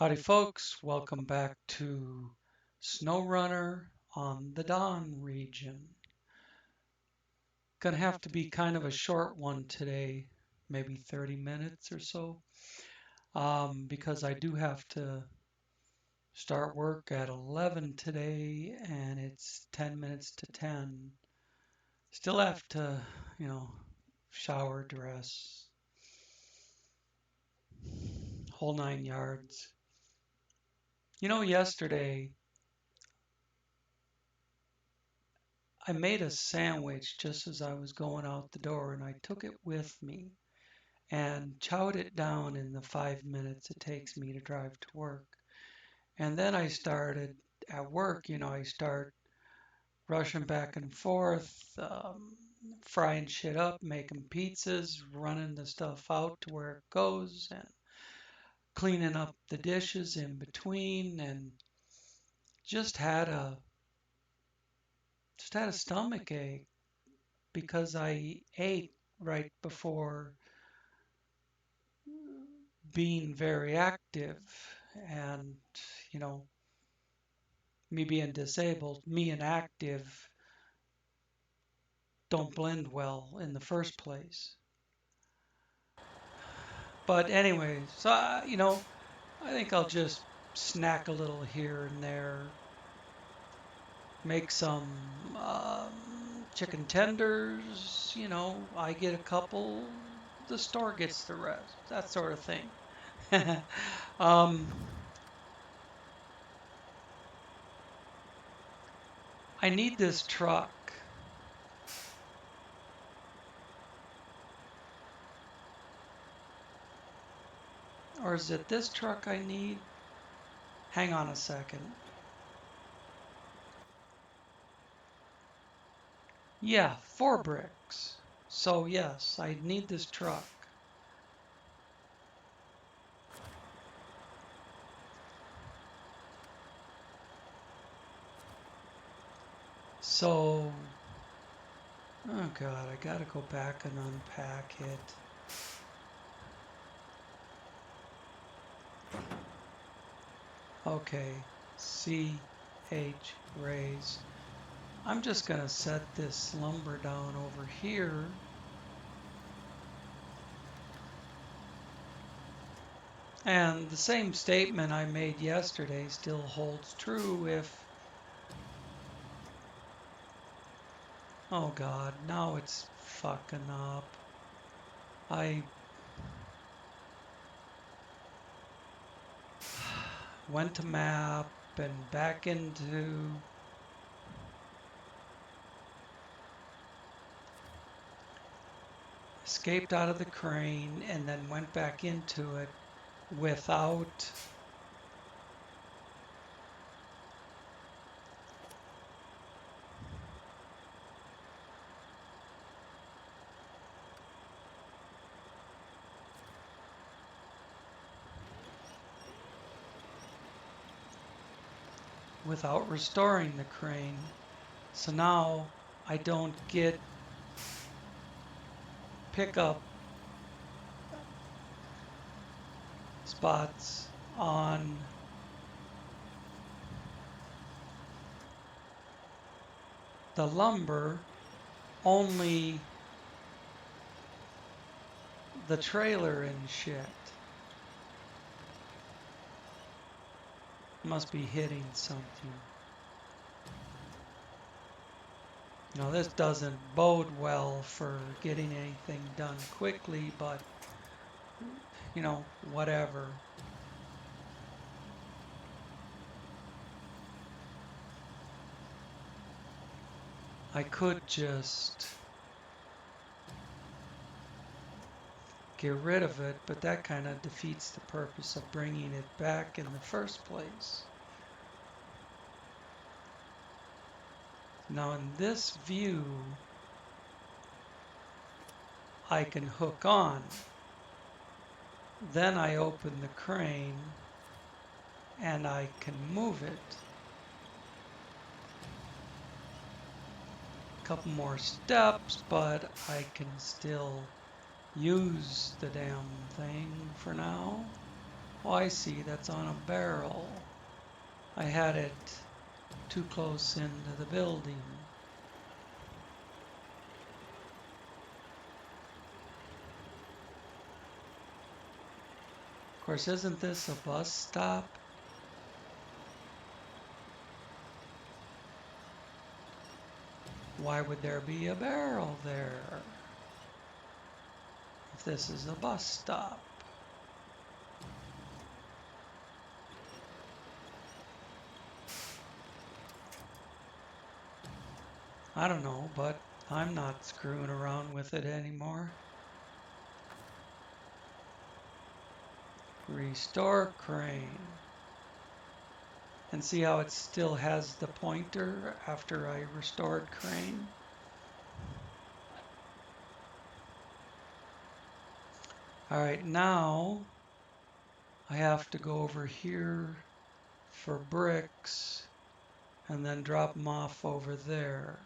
Howdy, folks. Welcome back to SnowRunner on the Dawn region. Gonna have to be kind of a short one today, maybe 30 minutes or so, because I do have to start work at 11 today and it's 10 minutes to 10. Still have to, you know, shower, dress, whole 9 yards. Yesterday I made a sandwich just as I was going out the door, and I took it with me and chowed it down in the 5 minutes it takes me to drive to work. And then I started at work, I start rushing back and forth, frying shit up, making pizzas, running the stuff out to where it goes, and cleaning up the dishes in between, and just had a just had a stomach ache because I ate right before being very active. And, you know, me being disabled, me and active don't blend well in the first place. But anyway, so, I think I'll just snack a little here and there, make some chicken tenders, I get a couple, the store gets the rest, that sort of thing. um, I need this truck. Or is it this truck I need? Hang on a second. Yeah, 4 bricks. So yes, I need this truck. So, oh God, I gotta go back and unpack it. Okay, CH raise. I'm just gonna set this lumber down over here. And the same statement I made yesterday still holds true if, oh God, now it's fucking up. I went to map and back into escaped out of the crane and then went back into it without restoring the crane. So now I don't get pickup spots on the lumber, only the trailer and shit. Must be hitting something. This doesn't bode well for getting anything done quickly, but whatever. I could just get rid of it, but that kind of defeats the purpose of bringing it back in the first place. Now in this view, I can hook on. Then I open the crane and I can move it. A couple more steps, but I can still use the damn thing for now. Oh, I see, that's on a barrel. I had it too close into the building. Of course, isn't this a bus stop? Why would there be a barrel there if this is a bus stop? I don't know, but I'm not screwing around with it anymore. Restore crane. And see how it still has the pointer after I restored crane? All right, now I have to go over here for bricks and then drop them off over there.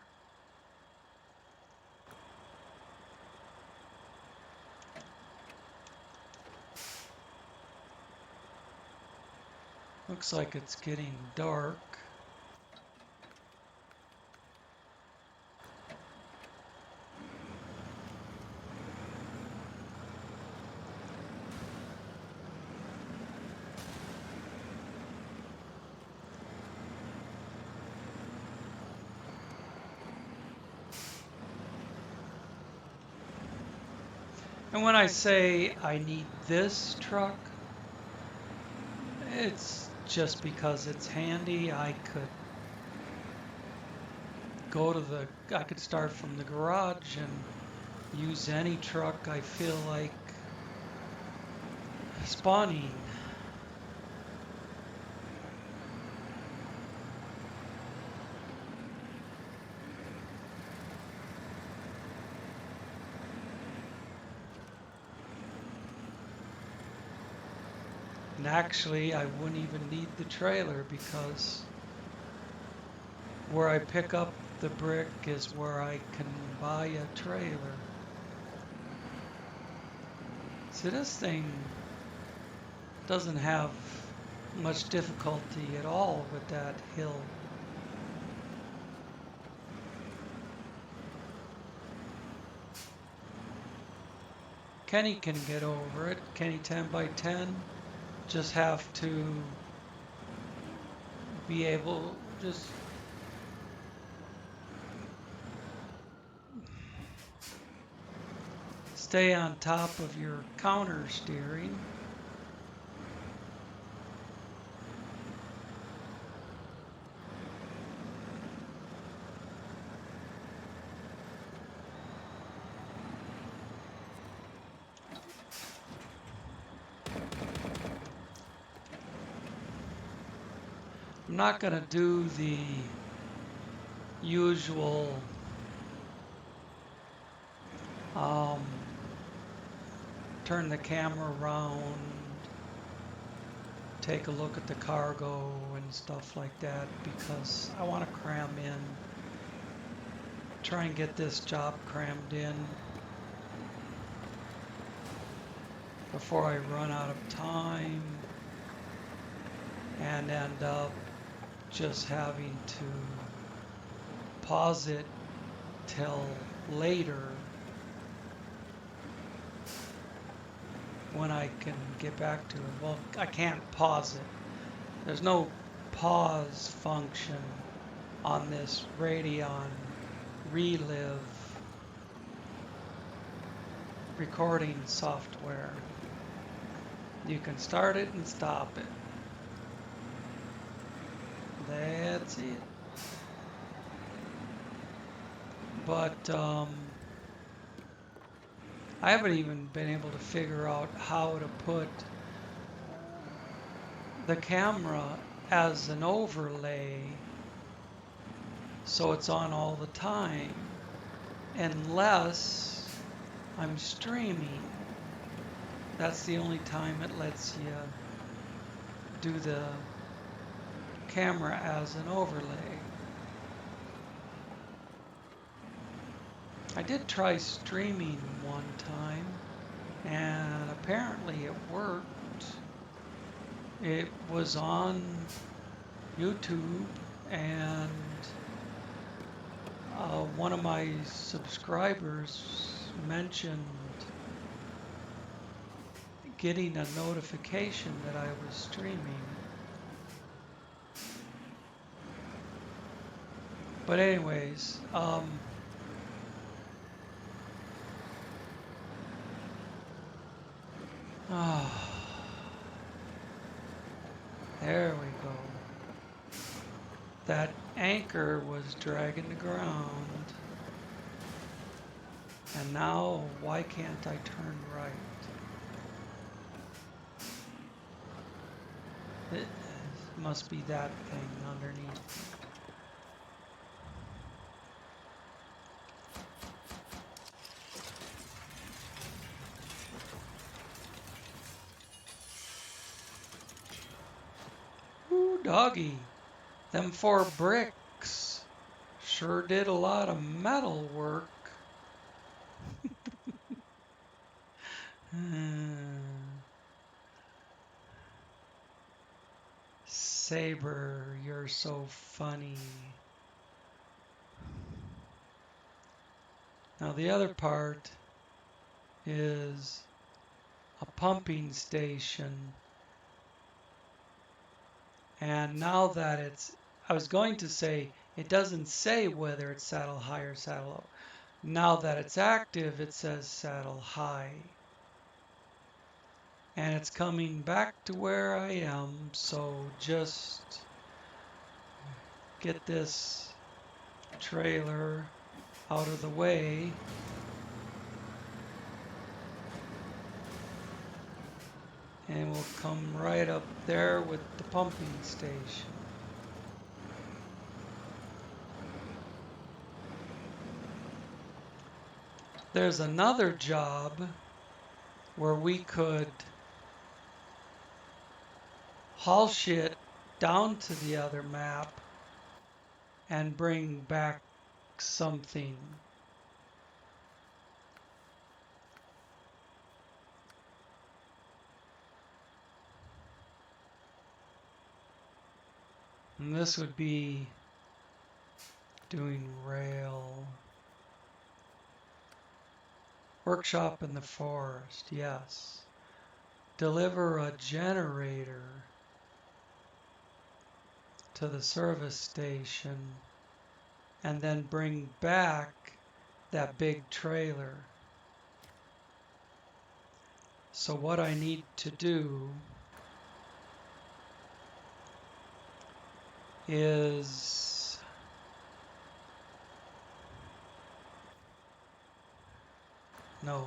Looks like it's getting dark. And when I say I need this truck, it's just because it's handy. I could start from the garage and use any truck I feel like spawning. And actually, I wouldn't even need the trailer because where I pick up the brick is where I can buy a trailer. See, this thing doesn't have much difficulty at all with that hill. Kenny can get over it. Kenny 10x10 just have to be able just stay on top of your counter steering. I'm not going to do the usual turn the camera around, take a look at the cargo and stuff like that because I want to cram in, try and get this job crammed in before I run out of time and end up just having to pause it till later when I can get back to it. Well, I can't pause it. There's no pause function on this Radeon Relive recording software. You can start it and stop it. That's it. But I haven't even been able to figure out how to put the camera as an overlay so it's on all the time unless I'm streaming. That's the only time it lets you do the camera as an overlay. I did try streaming one time and apparently it worked. it was on YouTube, and one of my subscribers mentioned getting a notification that I was streaming. But anyways, there we go. That anchor was dragging the ground. And now, why can't I turn right? It must be that thing underneath. Ooh, doggy. Them 4 bricks sure did a lot of metal work. Saber, you're so funny. Now the other part is a pumping station. And now that I was going to say, it doesn't say whether it's saddle high or saddle low. Now that it's active, it says saddle high. And it's coming back to where I am, so just get this trailer out of the way. And we'll come right up there with the pumping station. There's another job where we could haul shit down to the other map and bring back something. And this would be doing rail. Workshop in the forest, yes. Deliver a generator to the service station and then bring back that big trailer. So what I need to do is no.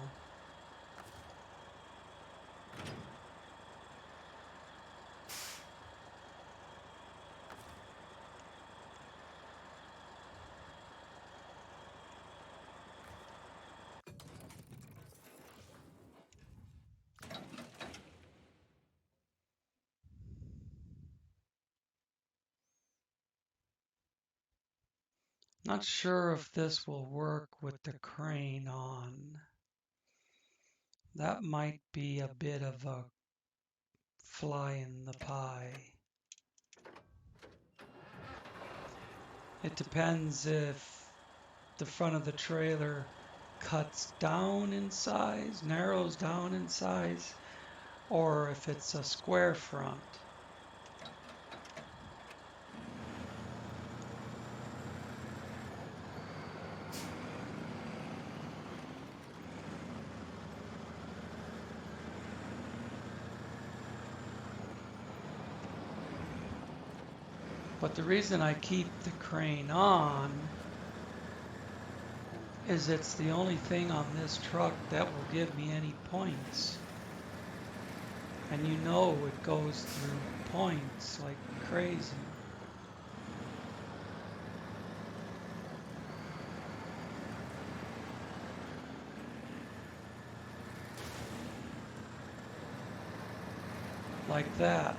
Not sure if this will work with the crane on. That might be a bit of a fly in the pie. It depends if the front of the trailer cuts down in size, narrows down in size, or if it's a square front. But the reason I keep the crane on is it's the only thing on this truck that will give me any points. And you know it goes through points like crazy. Like that.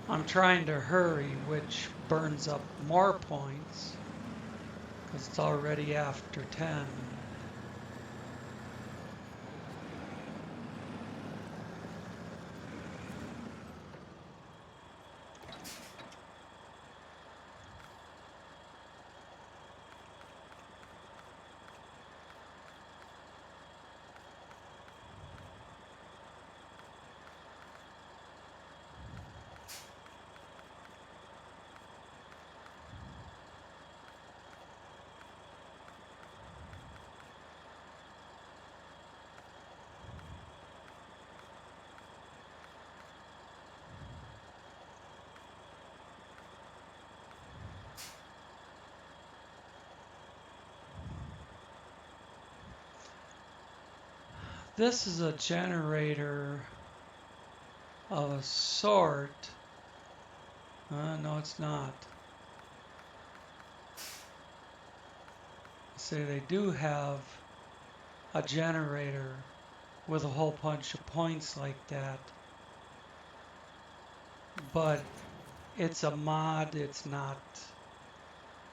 I'm trying to hurry, which burns up more points because it's already after 10. This is a generator of a sort. No, it's not. Say they do have a generator with a whole bunch of points like that, but it's a mod. It's not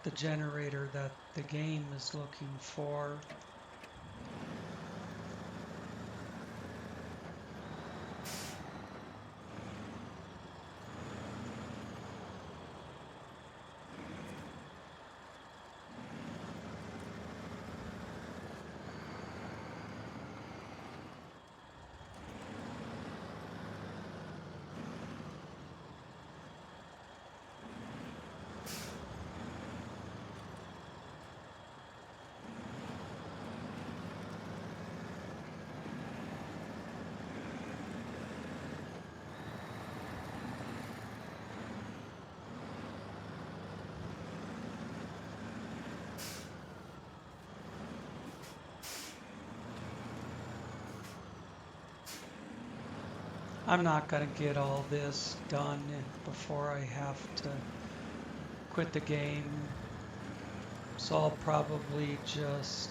the generator that the game is looking for. I'm not going to get all this done before I have to quit the game. So I'll probably just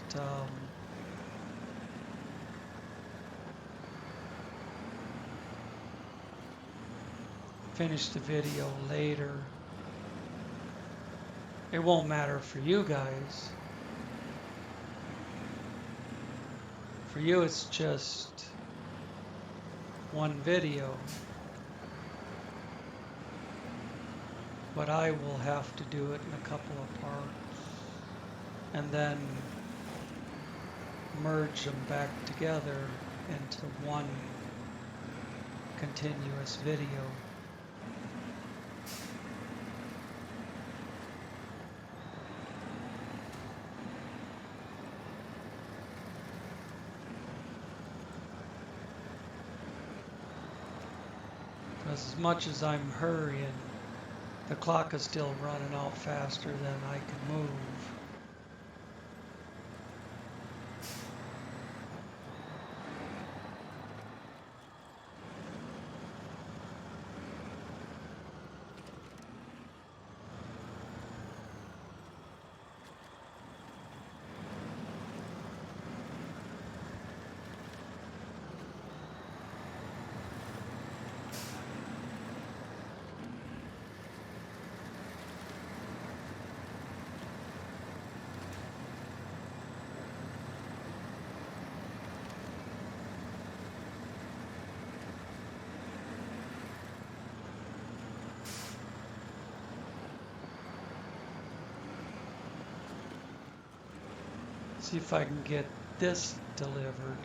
finish the video later. It won't matter for you guys. For you, it's just one video. But I will have to do it in a couple of parts and then merge them back together into one continuous video. Because as much as I'm hurrying, the clock is still running out faster than I can move. See if I can get this delivered.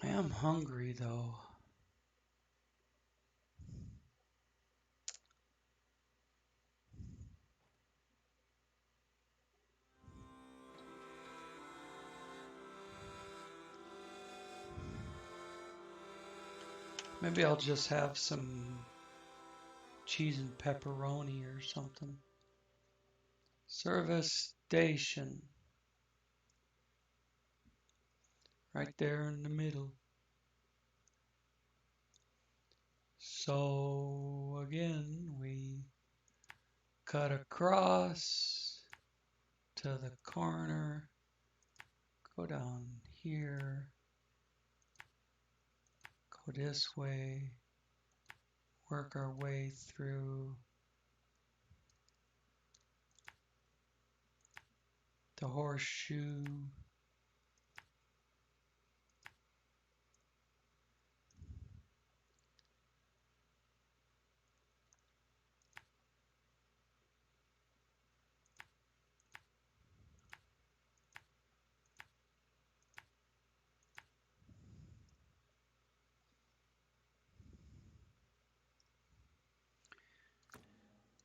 I am hungry though. Maybe I'll just have some cheese and pepperoni or something. Service station. Right there in the middle. So again, we cut across to the corner, go down here, go this way, work our way through the horseshoe.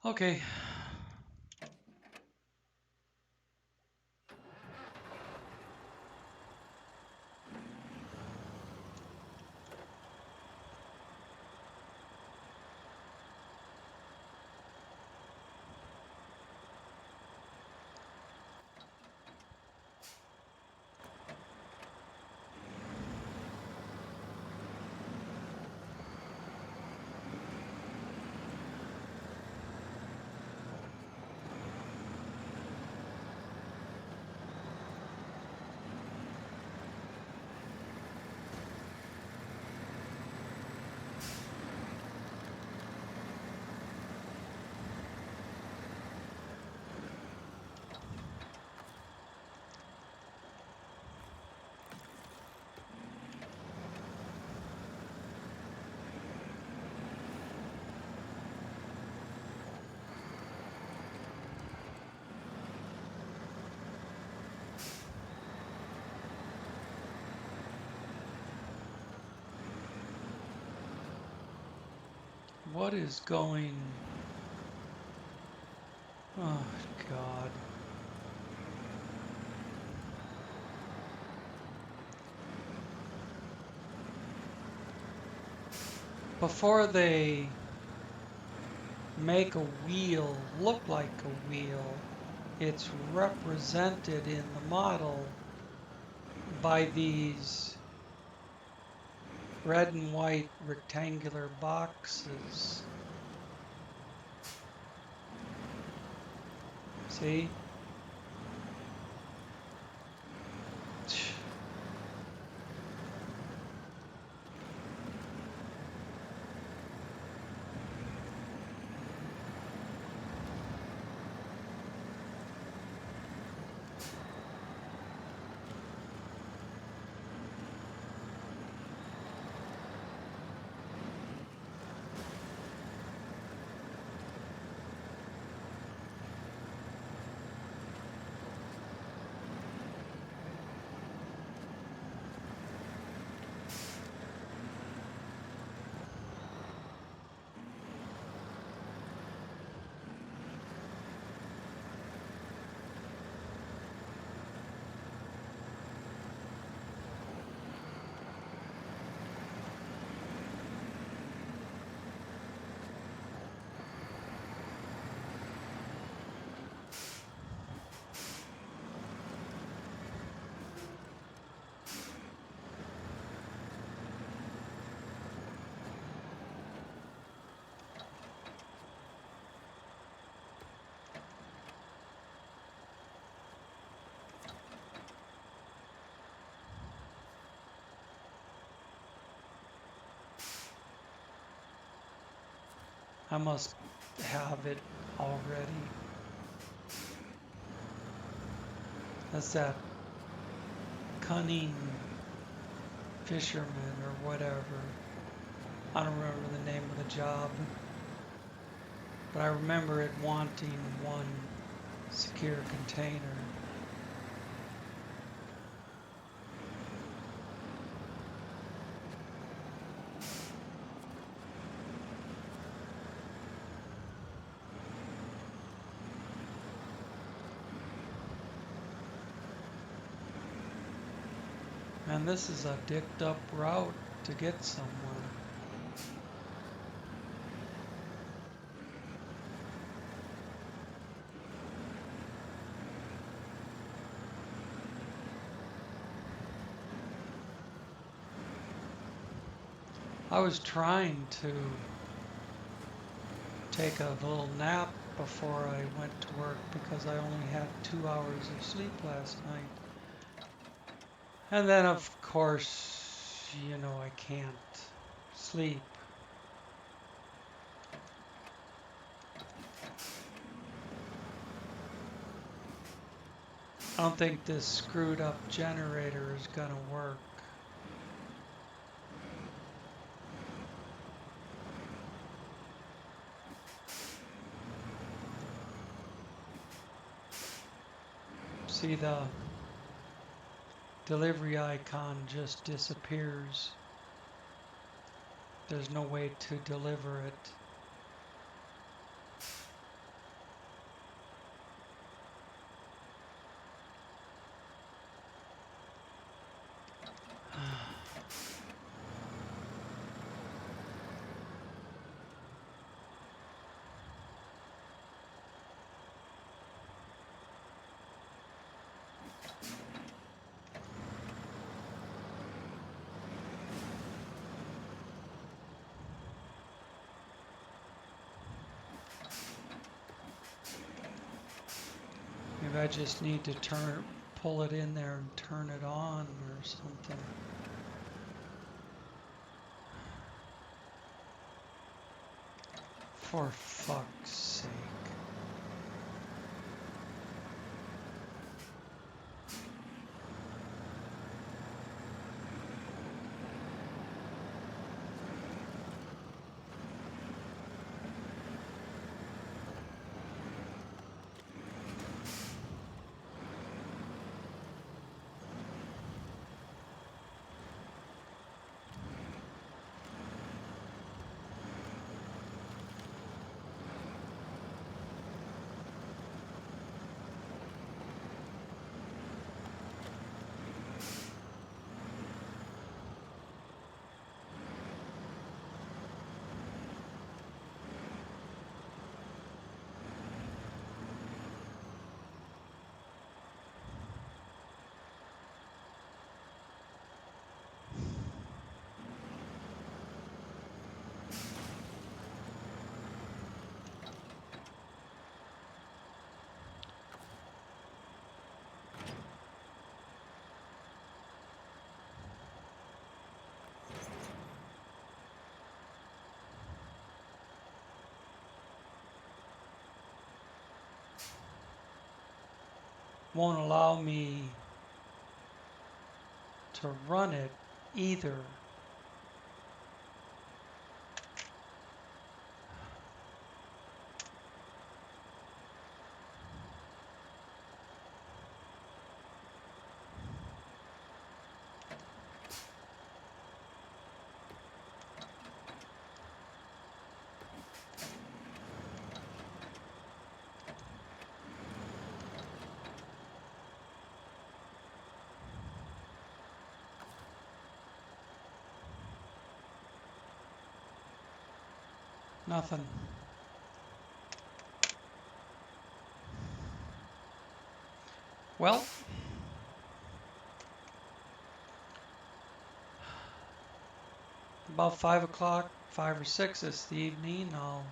Okay. What is going? Oh, God. Before they make a wheel look like a wheel, it's represented in the model by these red and white rectangular boxes. See? I must have it already. That's that cunning fisherman or whatever. I don't remember the name of the job, but I remember it wanting one secure container. And this is a dicked up route to get somewhere. I was trying to take a little nap before I went to work because I only had 2 hours of sleep last night. And then, of course, I can't sleep. I don't think this screwed up generator is gonna work. See, the delivery icon just disappears. There's no way to deliver it. Maybe I just need to pull it in there and turn it on or something. For fuck's sake. Won't allow me to run it either. Nothing. Well, about 5 o'clock, 5 or 6 this evening, I'll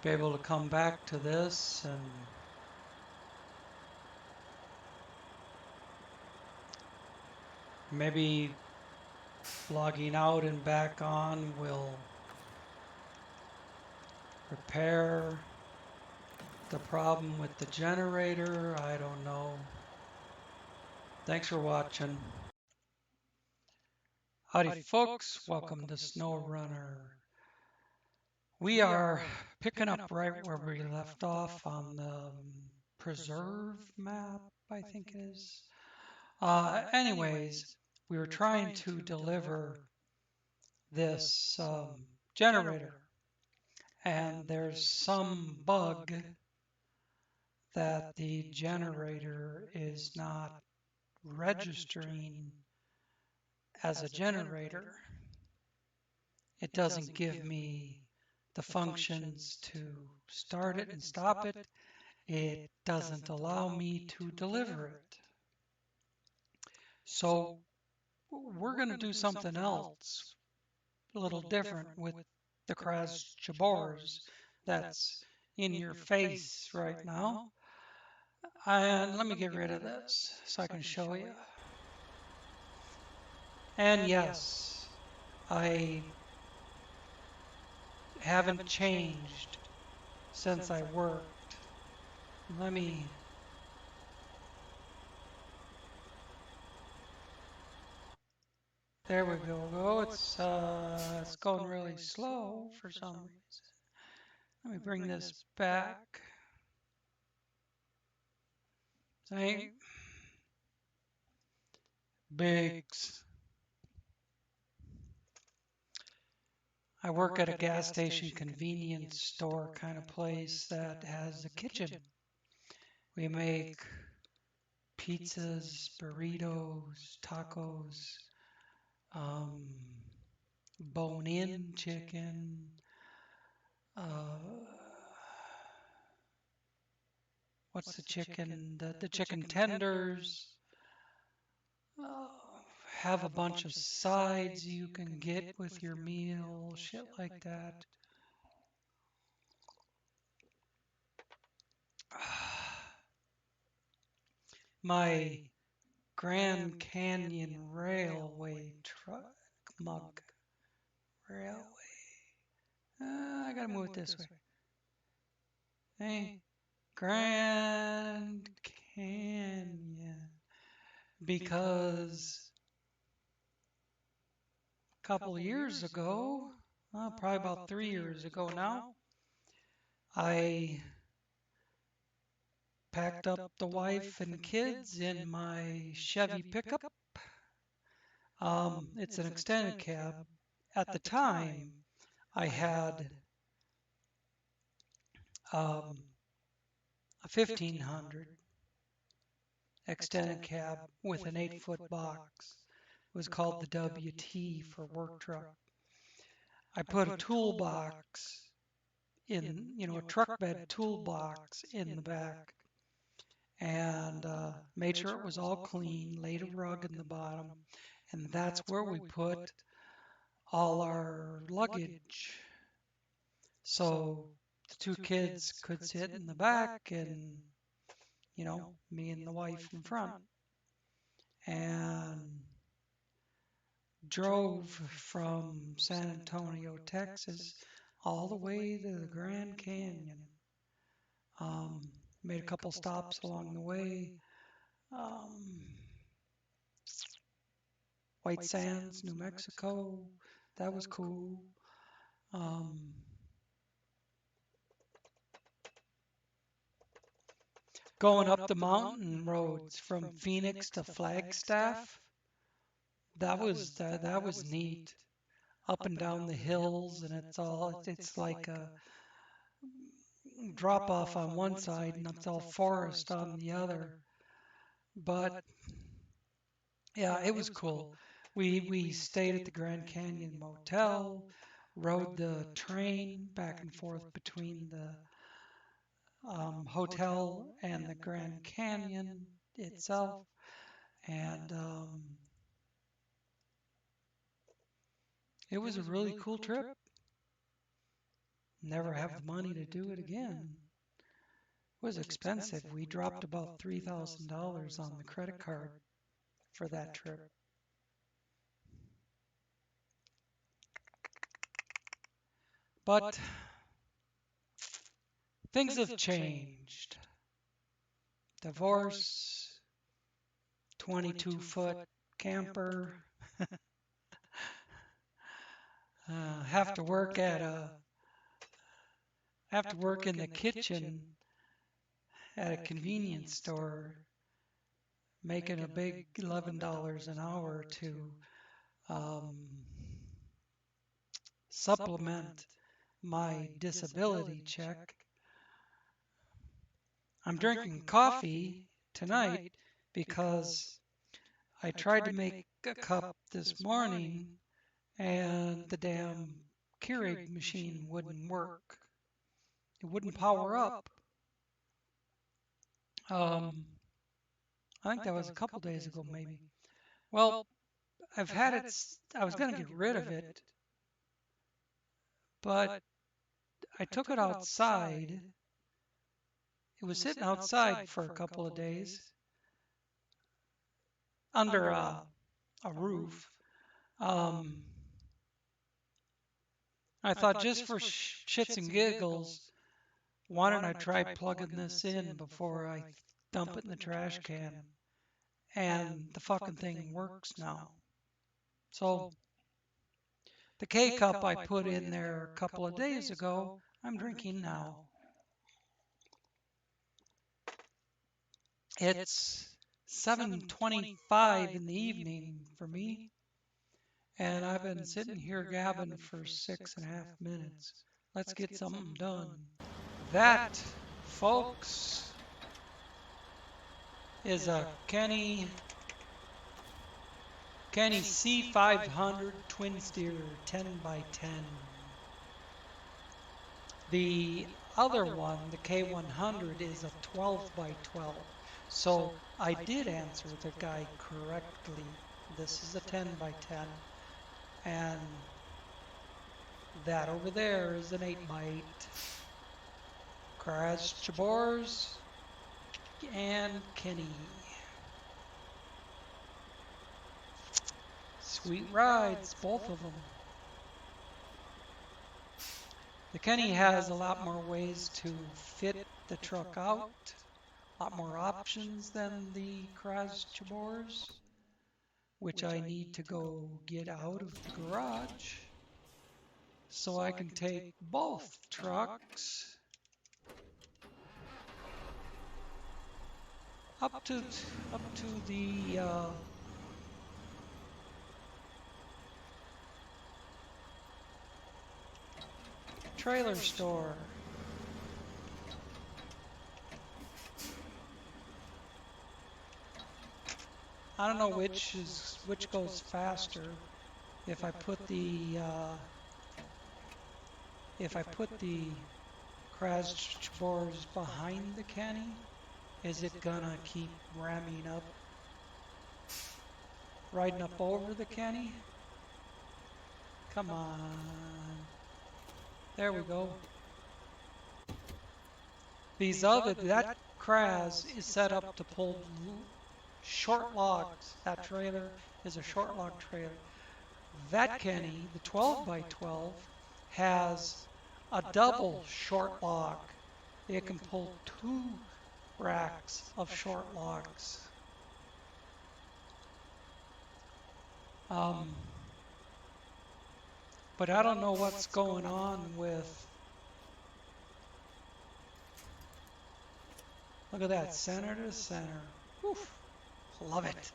be able to come back to this and maybe logging out and back on will repair the problem with the generator. I don't know. Thanks for watching. Howdy folks, welcome to SnowRunner. We are picking up right where we left off on the preserve map, I think it is. Anyways, we were trying to deliver this generator, and there's some bug that the generator is not registering as a generator. It doesn't give me the functions to start it and stop it. It doesn't allow me to deliver it. So we're going to do something else. a little different with the Kras Jabors that's in your face right now. And let me get rid of this so I can show you. And yes, I haven't changed since I worked. Let me. There we go. It's going really slow for some reason. Let me bring this back. See? Biggs. I work at a gas station convenience store kind of place that has a kitchen. We make pizzas, burritos, tacos, um, bone-in chicken, uh, what's the chicken? The chicken tenders. Uh, have a bunch of sides you can get with your meal, shit like that. My Grand Canyon Railway truck mug. Railway. I gotta move it this way. Hey, Grand Canyon. Because a couple of years ago, probably about 3 years ago now, I packed up the wife and kids in my Chevy pickup. It's an extended cab. At the time, I had a 1500 extended cab with an 8-foot box. It was called the WT for work truck. I put a toolbox in, a truck bed toolbox in the back, and made sure it was all clean, laid a rug in the bottom, and that's where we put all our luggage. So the two kids could sit in the back and, me and the wife in front. And drove from San Antonio, Texas, all the way to the Grand Canyon. Made a couple stops along the way. White Sands, New Mexico. That was cool. Going up the mountain roads from Phoenix to Flagstaff. That was neat. Up and down the hills, and it's like a drop off on one side and it's all forest on the other. But yeah, it was cool. We stayed at the Grand Canyon Motel, rode the train back and forth between the hotel and the Grand Canyon itself, and it was a really cool trip. Never have the money to do it again. It was expensive. We dropped about $3,000 on the credit card for that trip. But things have changed. Divorce, 22-foot camper, have to work in the kitchen at a convenience store, making a big $11 an hour to supplement my disability check. I'm drinking coffee tonight because I tried to make a cup this morning and the damn Keurig machine wouldn't work. It wouldn't power up. I think that was a couple days ago, maybe. Well, I've had it. I was going to get rid of it But I took it outside. It was sitting outside for a couple of days under a roof. I thought just for shits and giggles, why don't I try plugging this in before I dump it in the trash can? And the fucking thing works now. So the K-cup I put in there a couple of days ago, I'm drinking now. It's 7:25 in the evening for me, and I've been sitting here gabbing for 6.5 minutes. Let's get something done. That, folks, is a Kenny C500 twin steer 10x10. The other one, the K100, is a 12x12. So I did answer the guy correctly. This is a 10x10. And that over there is an 8x8. Kraz Chabors and Kenny. Sweet rides, both of them. The Kenny has a lot more ways to fit the truck out, a lot more options than the Kraz Chabors, which I need to go get out of the garage so I can take both trucks up to the trailer store. I don't know which goes faster. If I put the crash boards behind the Kenny, is it gonna keep ramming up, riding up over the Kenny? Come on. There we go. That Kraz is set up to pull short logs. That trailer is a short log trailer. That Kenny, the 12x12, has a double short log. It can pull 2 racks of short logs. But I don't know what's going on with... Look at that, center to center. Oof, love it.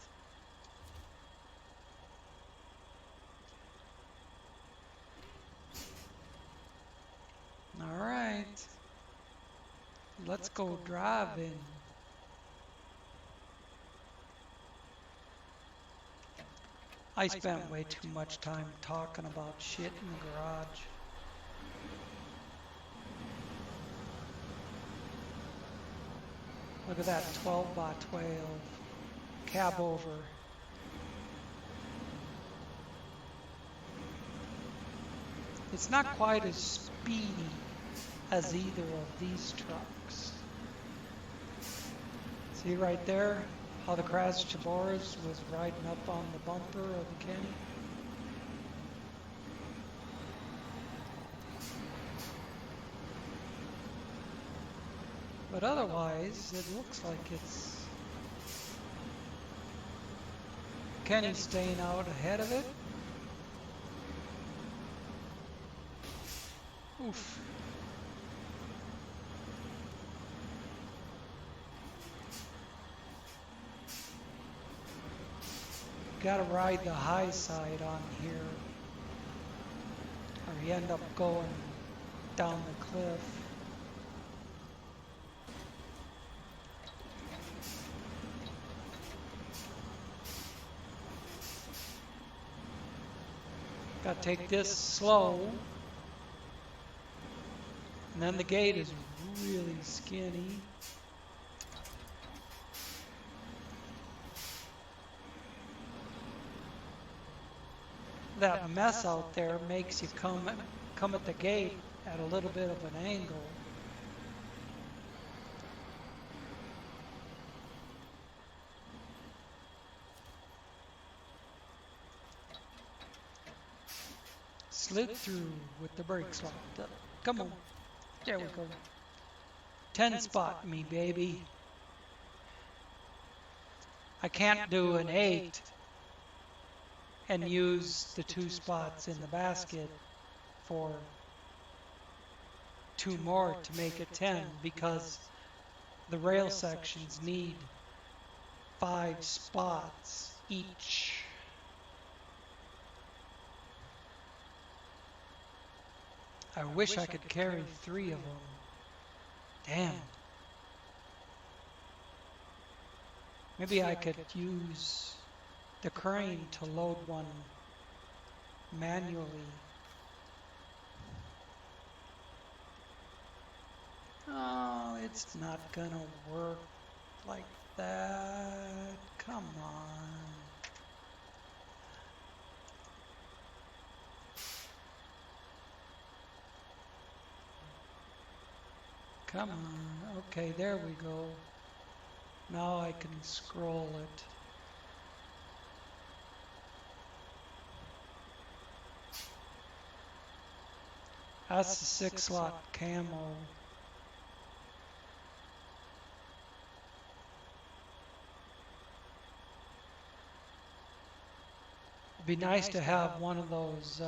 All right, let's go driving. I spent way too much time talking about shit in the garage. Look at that 12x12 cab over. It's not quite as speedy as either of these trucks. See right there how the Kraz Chaboras was riding up on the bumper of the Kenny? But otherwise, it looks like it's Kenny staying out ahead of it. Oof. Gotta ride the high side on here, or you end up going down the cliff. Gotta take this slow. And then the gate is really skinny. That mess out there makes you come come at the gate at a little bit of an angle. Slid through with the brakes locked up. Come on. There we go. 10 spot me, baby. I can't do an 8 and use the 2 spots in the basket for 2 more to make it 10 because the rail sections need 5 spots each. I wish I could carry 3 of them. Damn. Maybe I could use the crane to load one manually. Oh, it's not gonna work like that. Come on. Come on. Okay, there we go. Now I can scroll it. That's the 6-slot camo. It'd be nice to have one of those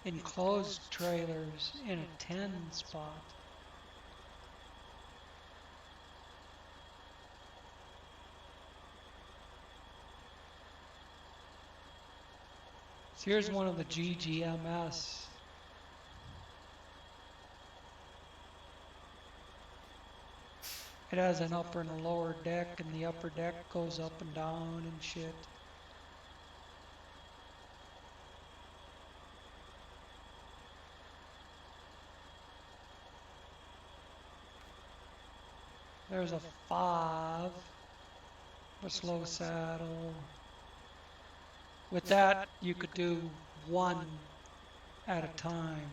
enclosed trailers in a 10 spot. So here's one of the GGMS. It has an upper and a lower deck, and the upper deck goes up and down and shit. There's a 5, a slow saddle. With that, you could do 1 at a time.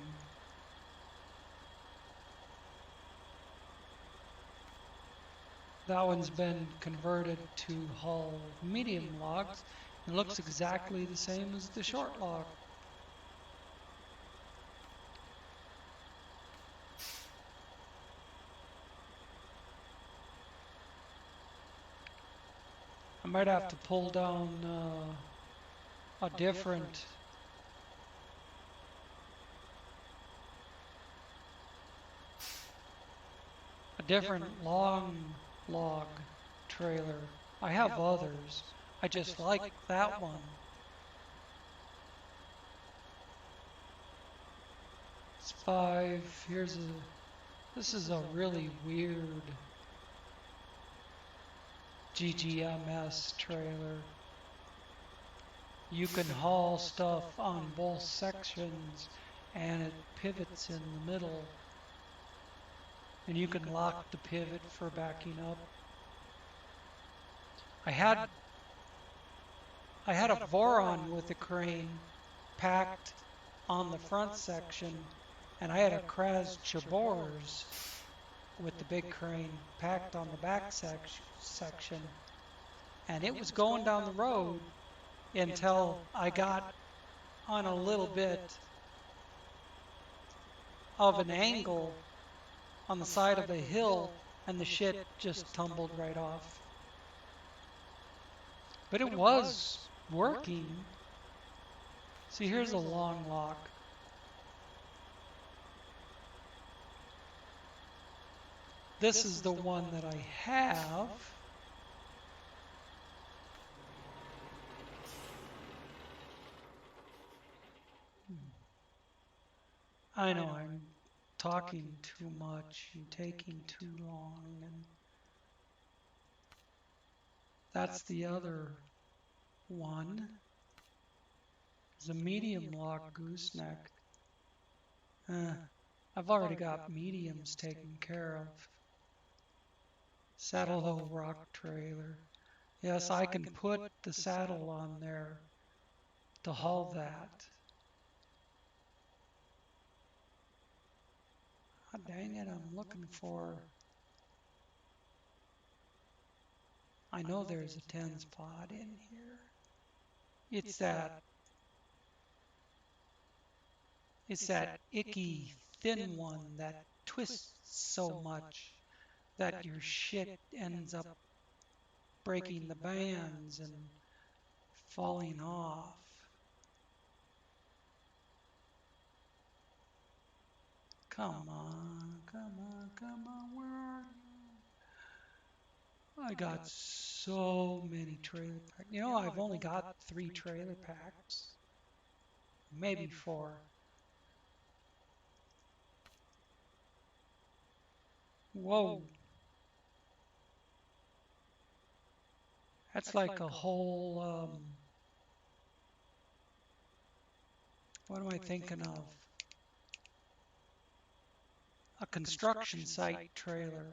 That one's been converted to haul medium logs. It looks exactly the same as the short log. I might have to pull down a different long log trailer. I have others. I just like that one. It's 5. This is a really weird GGMS trailer. You can haul stuff on both sections and it pivots in the middle. And you can lock the pivot for backing up. I had a Voron with a crane packed on the front section, and I had a Kraz Chabors with the big crane packed on the back section. And it was going down the road until I got on a little bit of an angle on the side of a hill, and the shit just tumbled right off. But it was working. See, here's a long lock. This is the one that I have. I know I'm talking too much and taking too long, and that's the other one. It's a medium lock gooseneck. I've already got mediums taken care of. Saddle Low rock trailer. Yes, I can put the saddle on there to haul that. dang it, I'm looking for. I know there's a 10 spot in here. It's that it's that icky thin one that twists so much that your shit ends up breaking the bands and falling off. Come on, come on, come on, where are you? I got so many trailer packs. I've only got 3 trailer packs, maybe 4. Whoa, that's like a whole, what am I thinking of? A construction site trailer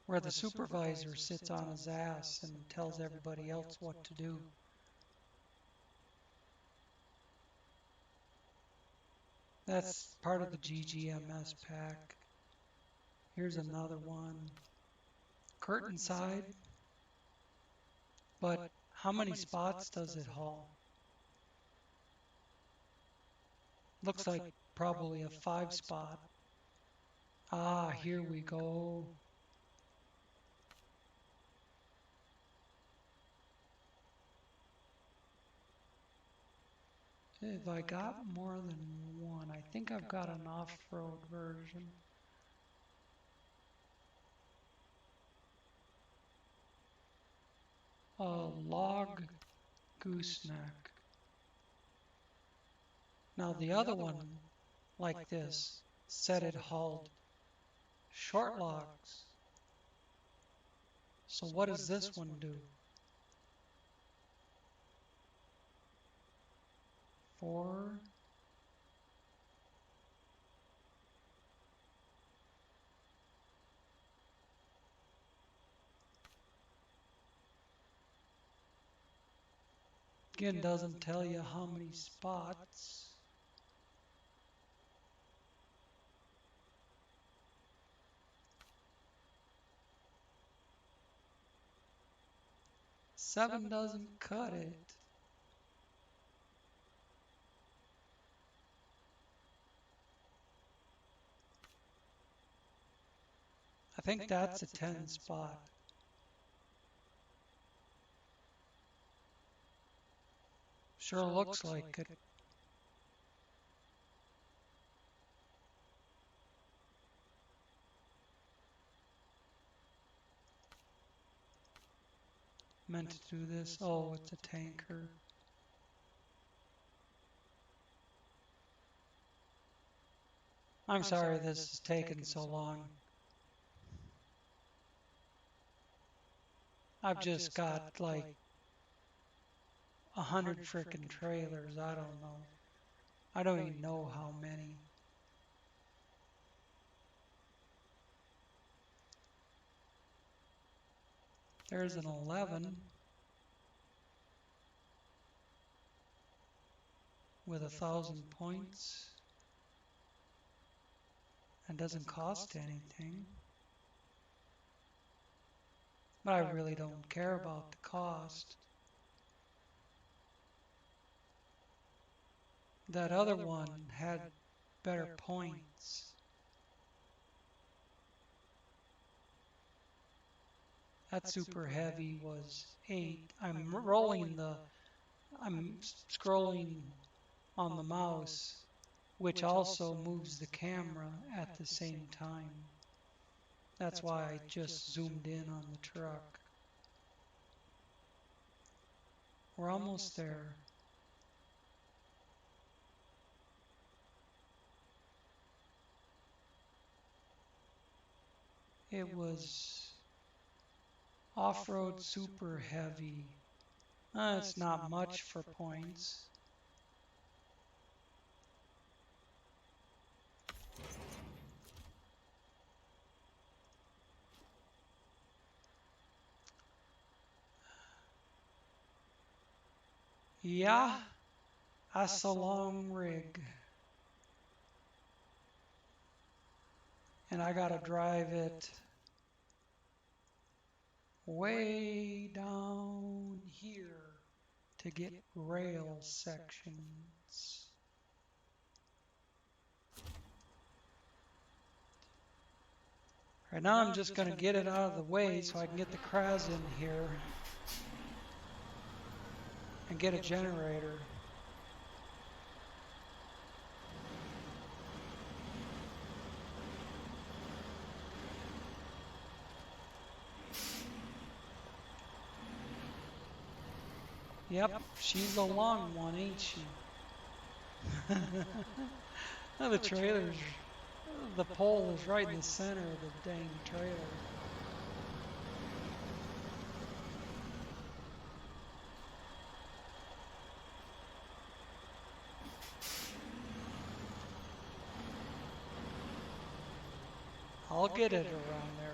where the supervisor sits on his ass and tells everybody else what to do. That's part of the GGMS pack. Here's another one. Curtain side, but how many spots does it haul? Looks like probably a 5 spot. Ah, here we go. If I got more than one, I think I've got an off-road version. A log gooseneck. Now the other one, like this, said it hauled short logs. So what does this one do? 4. Again, doesn't tell you how many spots. Seven doesn't cut it. I think that's a 10 spot. Sure looks like it. Meant to do this. Oh, it's a tanker. I'm sorry this is taking so long. I've just got like 100 frickin' trailers. I don't know. I don't even know how many. There's an 11 with 1,000 points and doesn't cost anything. But I really don't care about the cost. That other one had better points. That super heavy was 8. I'm scrolling on the mouse, which also moves the camera at the same time. That's why I just zoomed in on the truck. We're almost there. It was off-road super heavy. It's not much for points. Yeah, that's a long rig. and I gotta drive it way down here to get rail sections. Right now I'm just going to get it out of the way so I can get the crowds in here and get a generator. Yep, she's a long one, ain't she? Now the trailer's, the pole is right in the center of the dang trailer. I'll get it around there.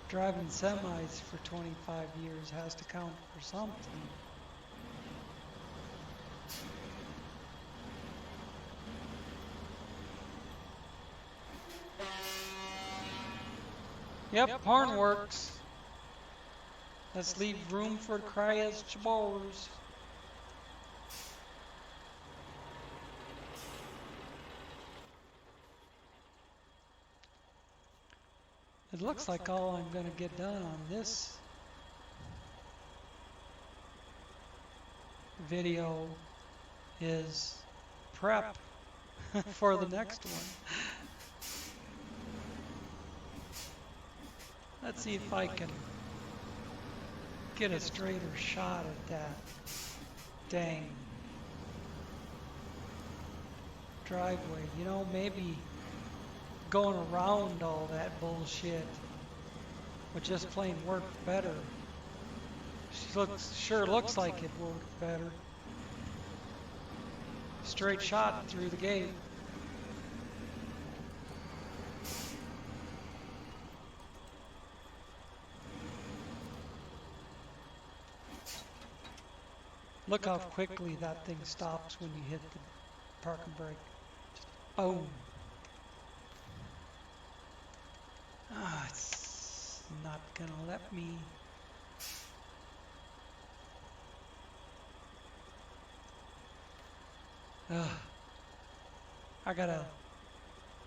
Driving semis for 25 years has to count for something. Yep, horn works. Let's leave room for Cryas Chabors. It looks like all I'm going to get done on this video is prep for the next one. Let's see if I can get a straighter shot at that dang driveway. You know, maybe going around all that bullshit would just plain work better. Sure looks like it worked better. Straight shot through the gate. Look how quickly that thing stops when you hit the parking brake. Just boom. Ah, it's not gonna let me. I gotta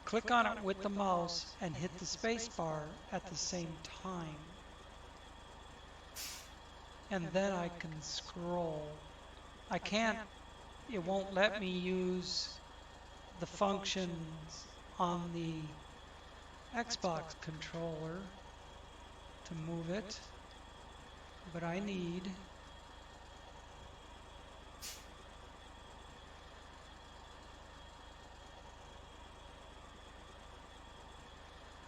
click on it with the mouse and hit the space bar at the same time. And then I can scroll. I can't, it won't let me use the functions on the Xbox controller to move it, but I need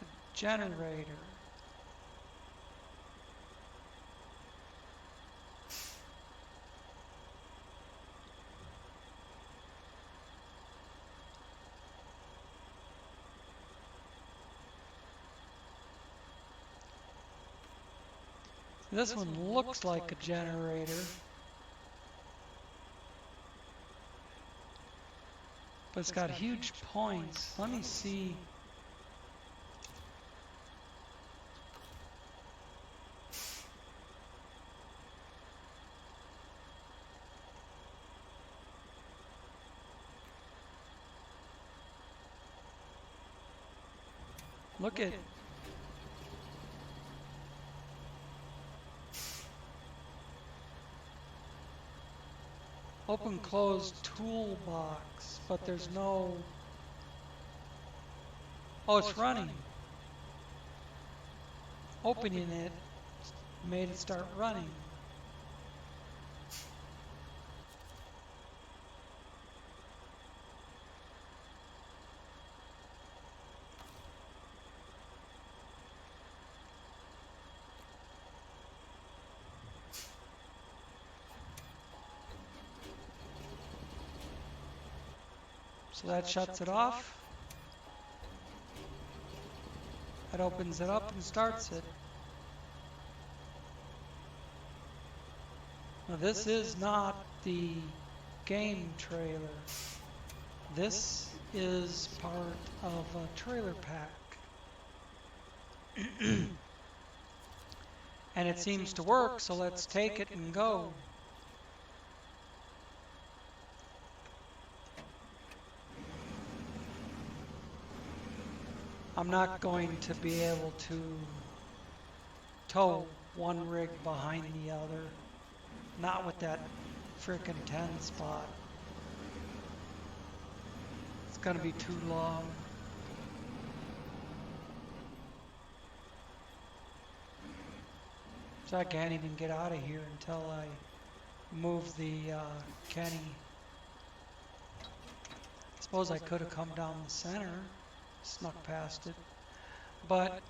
a generator. This one looks like a generator, but it's got huge points. Let me see. Look at open close toolbox, but there's no. Oh, it's running. Opening it made it start running. So that shuts it off. That opens it up and starts it. Now this is not the game trailer. This is part of a trailer pack. And it seems to work, so let's take it and go. I'm not going to be able to tow one rig behind the other. Not with that frickin' 10 spot. It's gonna be too long. So I can't even get out of here until I move the Kenny. I suppose I could have come down the center, snuck past it, but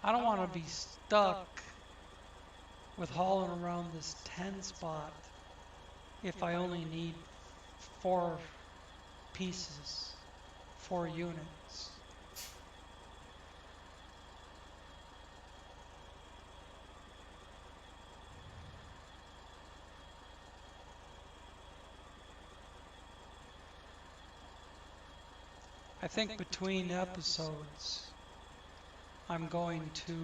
I don't want to be stuck with hauling around this 10 spot if I only need 4 pieces, 4 units. I think between episodes, I'm going to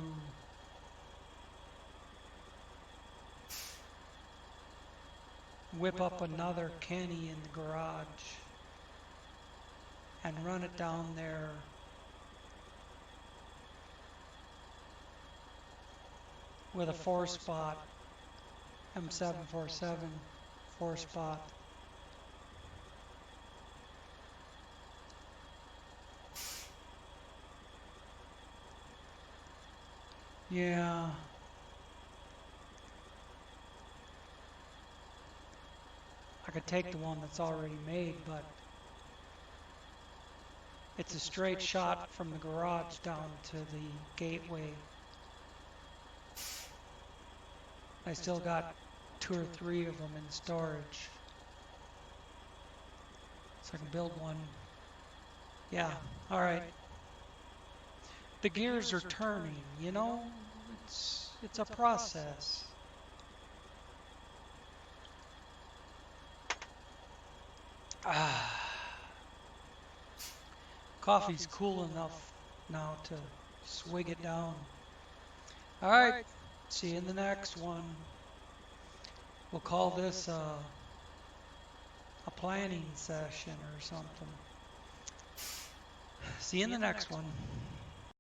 whip up another Kenny in the garage and run it down there with a 4-spot M747 4-spot. Yeah. I could take the one that's already made, but it's a straight shot from the garage down to the gateway. I still got 2 or 3 of them in storage. So I can build one. Yeah, all right. The gears are turning, you know? It's a process. Coffee's cool enough now to swig it down. All right, see you in the next one. We'll call this a planning session or something. See you in the next one.